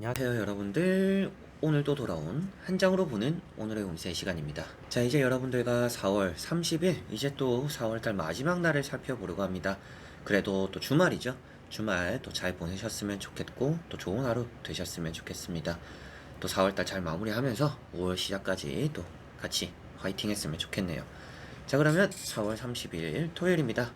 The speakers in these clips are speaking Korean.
안녕하세요 여러분들. 오늘도 돌아온 한 장으로 보는 오늘의 운세 시간입니다. 자, 이제 여러분들과 4월 30일, 이제 또 4월달 마지막 날을 살펴보려고 합니다. 그래도 또 주말이죠. 주말 또 잘 보내셨으면 좋겠고 또 좋은 하루 되셨으면 좋겠습니다. 또 4월달 잘 마무리하면서 5월 시작까지 또 같이 화이팅 했으면 좋겠네요. 자, 그러면 4월 30일 토요일입니다.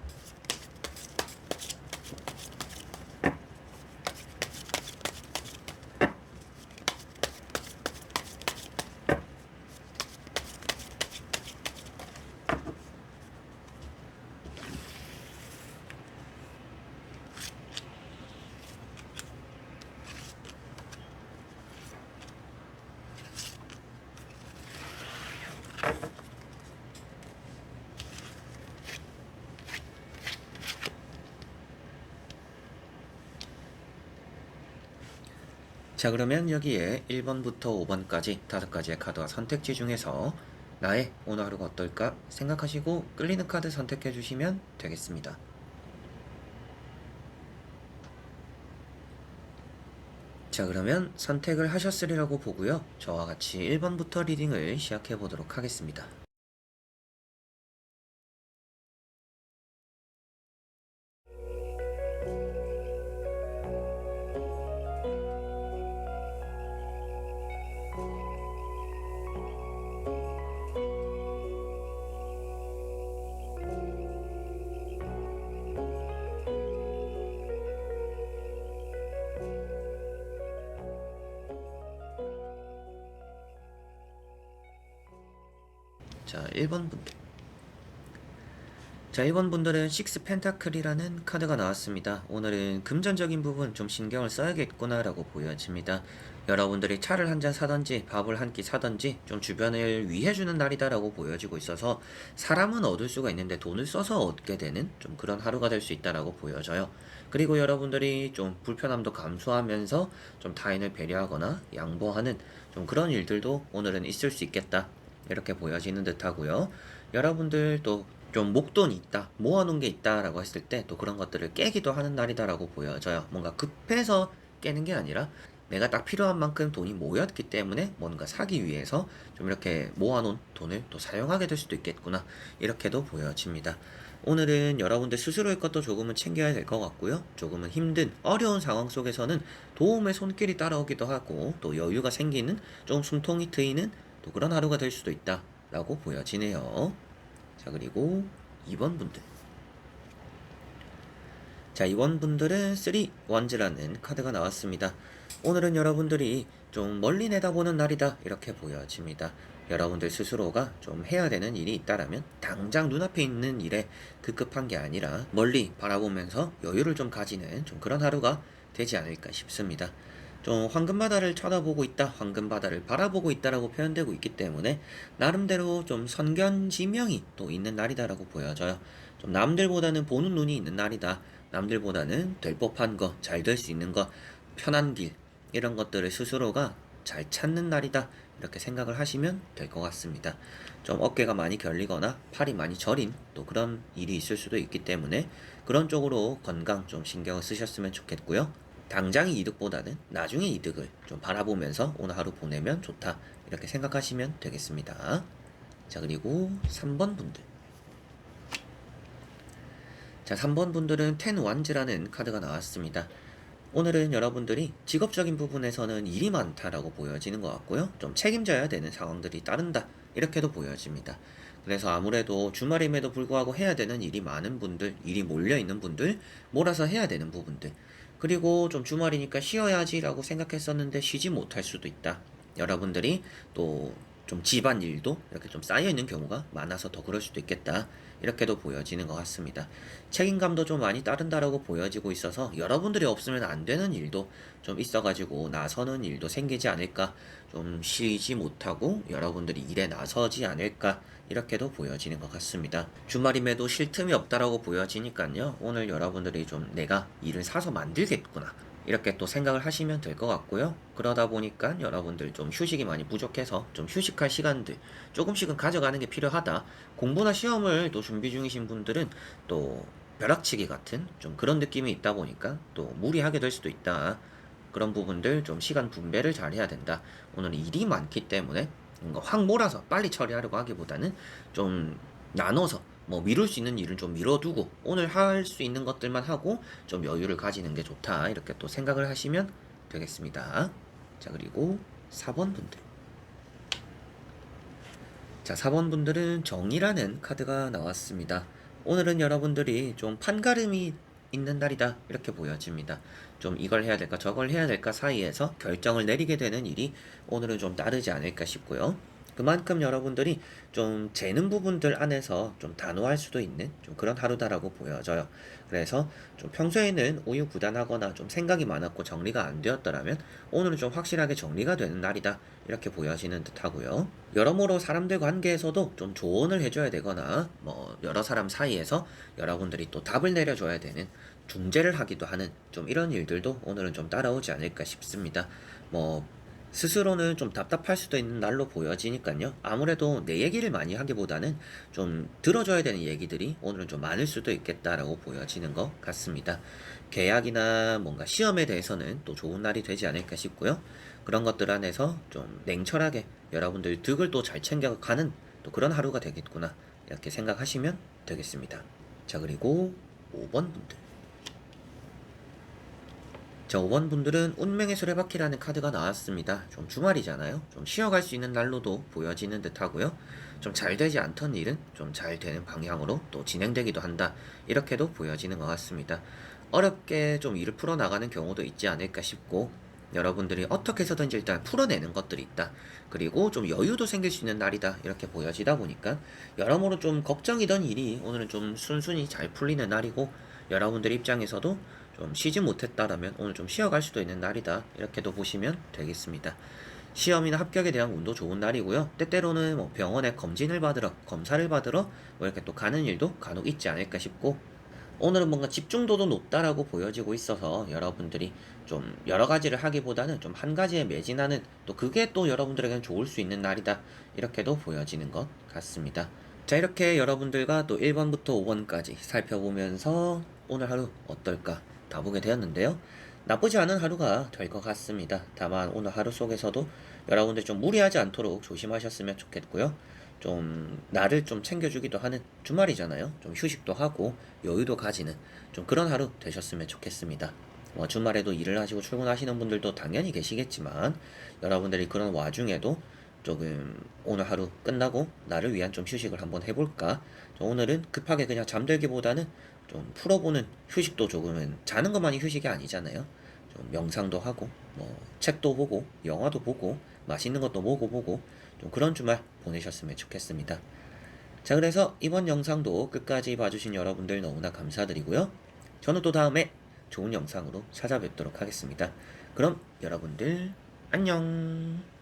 자, 그러면 여기에 1번부터 5번까지 5가지의 카드와 선택지 중에서 나의 오늘 하루가 어떨까 생각하시고 끌리는 카드 선택해 주시면 되겠습니다. 자, 그러면 선택을 하셨으리라고 보고요. 저와 같이 1번부터 리딩을 시작해 보도록 하겠습니다. 자, 1번 분들. 자, 1번 분들은 식스 펜타클이라는 카드가 나왔습니다. 오늘은 금전적인 부분 좀 신경을 써야겠구나 라고 보여집니다. 여러분들이 차를 한 잔 사던지 밥을 한 끼 사던지 좀 주변을 위해주는 날이다 라고 보여지고 있어서 사람은 얻을 수가 있는데 돈을 써서 얻게 되는 좀 그런 하루가 될 수 있다라고 보여져요. 그리고 여러분들이 좀 불편함도 감수하면서 좀 타인을 배려하거나 양보하는 좀 그런 일들도 오늘은 있을 수 있겠다, 이렇게 보여지는 듯하고요. 여러분들 또 좀 목돈이 있다, 모아놓은 게 있다라고 했을 때 또 그런 것들을 깨기도 하는 날이다라고 보여져요. 뭔가 급해서 깨는 게 아니라 내가 딱 필요한 만큼 돈이 모였기 때문에 뭔가 사기 위해서 좀 이렇게 모아놓은 돈을 또 사용하게 될 수도 있겠구나, 이렇게도 보여집니다. 오늘은 여러분들 스스로의 것도 조금은 챙겨야 될 것 같고요. 조금은 힘든 어려운 상황 속에서는 도움의 손길이 따라오기도 하고 또 여유가 생기는, 좀 숨통이 트이는 또 그런 하루가 될 수도 있다 라고 보여지네요. 자, 그리고 2번 분들. 자, 2번 분들은 3 원즈라는 카드가 나왔습니다. 오늘은 여러분들이 좀 멀리 내다보는 날이다, 이렇게 보여집니다. 여러분들 스스로가 좀 해야 되는 일이 있다라면 당장 눈앞에 있는 일에 급급한 게 아니라 멀리 바라보면서 여유를 좀 가지는 좀 그런 하루가 되지 않을까 싶습니다. 좀 황금바다를 쳐다보고 있다, 황금바다를 바라보고 있다라고 표현되고 있기 때문에 나름대로 좀 선견지명이 또 있는 날이다라고 보여져요. 좀 남들보다는 보는 눈이 있는 날이다. 남들보다는 될 법한 거, 잘 될 수 있는 거, 편한 길, 이런 것들을 스스로가 잘 찾는 날이다, 이렇게 생각을 하시면 될 것 같습니다. 좀 어깨가 많이 결리거나 팔이 많이 저린 또 그런 일이 있을 수도 있기 때문에 그런 쪽으로 건강 좀 신경을 쓰셨으면 좋겠고요. 당장의 이득보다는 나중의 이득을 좀 바라보면서 오늘 하루 보내면 좋다, 이렇게 생각하시면 되겠습니다. 자, 그리고 3번 분들. 자, 3번 분들은 10 완즈라는 카드가 나왔습니다. 오늘은 여러분들이 직업적인 부분에서는 일이 많다라고 보여지는 것 같고요. 좀 책임져야 되는 상황들이 따른다, 이렇게도 보여집니다. 그래서 아무래도 주말임에도 불구하고 해야 되는 일이 많은 분들, 일이 몰려있는 분들, 몰아서 해야 되는 부분들, 그리고 좀 주말이니까 쉬어야지라고 생각했었는데 쉬지 못할 수도 있다. 여러분들이 또 좀 집안일도 이렇게 좀 쌓여있는 경우가 많아서 더 그럴 수도 있겠다, 이렇게도 보여지는 것 같습니다. 책임감도 좀 많이 따른다라고 보여지고 있어서 여러분들이 없으면 안 되는 일도 좀 있어가지고 나서는 일도 생기지 않을까, 좀 쉬지 못하고 여러분들이 일에 나서지 않을까, 이렇게도 보여지는 것 같습니다. 주말임에도 쉴 틈이 없다라고 보여지니까요. 오늘 여러분들이 좀 내가 일을 사서 만들겠구나, 이렇게 또 생각을 하시면 될 것 같고요. 그러다 보니까 여러분들 좀 휴식이 많이 부족해서 좀 휴식할 시간들 조금씩은 가져가는 게 필요하다. 공부나 시험을 또 준비 중이신 분들은 또 벼락치기 같은 좀 그런 느낌이 있다 보니까 또 무리하게 될 수도 있다. 그런 부분들 좀 시간 분배를 잘 해야 된다. 오늘은 일이 많기 때문에 뭔가 확 몰아서 빨리 처리하려고 하기보다는 좀 나눠서 뭐 미룰 수 있는 일은 좀 미뤄두고 오늘 할 수 있는 것들만 하고 좀 여유를 가지는 게 좋다. 이렇게 또 생각을 하시면 되겠습니다. 자, 그리고 4번 분들. 자, 4번 분들은 정이라는 카드가 나왔습니다. 오늘은 여러분들이 좀 판가름이 있는 날이다. 이렇게 보여집니다. 좀 이걸 해야 될까 저걸 해야 될까 사이에서 결정을 내리게 되는 일이 오늘은 좀 따르지 않을까 싶고요. 그만큼 여러분들이 좀 재는 부분들 안에서 좀 단호할 수도 있는 좀 그런 하루다라고 보여져요. 그래서 좀 평소에는 우유부단하거나 좀 생각이 많았고 정리가 안 되었더라면 오늘은 좀 확실하게 정리가 되는 날이다. 이렇게 보여지는 듯 하고요. 여러모로 사람들 관계에서도 좀 조언을 해줘야 되거나 뭐 여러 사람 사이에서 여러분들이 또 답을 내려줘야 되는 중재를 하기도 하는 좀 이런 일들도 오늘은 좀 따라오지 않을까 싶습니다. 뭐 스스로는 좀 답답할 수도 있는 날로 보여지니까요. 아무래도 내 얘기를 많이 하기보다는 좀 들어줘야 되는 얘기들이 오늘은 좀 많을 수도 있겠다라고 보여지는 것 같습니다. 계약이나 뭔가 시험에 대해서는 또 좋은 날이 되지 않을까 싶고요. 그런 것들 안에서 좀 냉철하게 여러분들 득을 또 잘 챙겨가는 또 그런 하루가 되겠구나. 이렇게 생각하시면 되겠습니다. 자, 그리고 5번 분들. 자, 5번 분들은 운명의 수레바퀴라는 카드가 나왔습니다. 좀 주말이잖아요. 좀 쉬어갈 수 있는 날로도 보여지는 듯 하고요. 좀 잘 되지 않던 일은 좀 잘 되는 방향으로 또 진행되기도 한다. 이렇게도 보여지는 것 같습니다. 어렵게 좀 일을 풀어나가는 경우도 있지 않을까 싶고, 여러분들이 어떻게 해서든지 일단 풀어내는 것들이 있다. 그리고 좀 여유도 생길 수 있는 날이다. 이렇게 보여지다 보니까 여러모로 좀 걱정이던 일이 오늘은 좀 순순히 잘 풀리는 날이고, 여러분들 입장에서도 좀 쉬지 못했다라면 오늘 좀 쉬어갈 수도 있는 날이다. 이렇게도 보시면 되겠습니다. 시험이나 합격에 대한 운도 좋은 날이고요. 때때로는 뭐 병원에 검진을 받으러, 검사를 받으러 뭐 이렇게 또 가는 일도 간혹 있지 않을까 싶고, 오늘은 뭔가 집중도도 높다라고 보여지고 있어서 여러분들이 좀 여러 가지를 하기보다는 좀 한 가지에 매진하는 또 그게 또 여러분들에게는 좋을 수 있는 날이다. 이렇게도 보여지는 것 같습니다. 자, 이렇게 여러분들과 또 1번부터 5번까지 살펴보면서 오늘 하루 어떨까 다 보게 되었는데요. 나쁘지 않은 하루가 될 것 같습니다. 다만 오늘 하루 속에서도 여러분들 좀 무리하지 않도록 조심하셨으면 좋겠고요. 좀 나를 좀 챙겨주기도 하는 주말이잖아요. 좀 휴식도 하고 여유도 가지는 좀 그런 하루 되셨으면 좋겠습니다. 주말에도 일을 하시고 출근하시는 분들도 당연히 계시겠지만 여러분들이 그런 와중에도 조금 오늘 하루 끝나고 나를 위한 좀 휴식을 한번 해볼까? 오늘은 급하게 그냥 잠들기보다는 좀 풀어보는 휴식도 조금은 자는 것만이 휴식이 아니잖아요. 좀 명상도 하고 뭐 책도 보고 영화도 보고 맛있는 것도 먹어보고 좀 그런 주말 보내셨으면 좋겠습니다. 자, 그래서 이번 영상도 끝까지 봐주신 여러분들 너무나 감사드리고요. 저는 또 다음에 좋은 영상으로 찾아뵙도록 하겠습니다. 그럼 여러분들 안녕.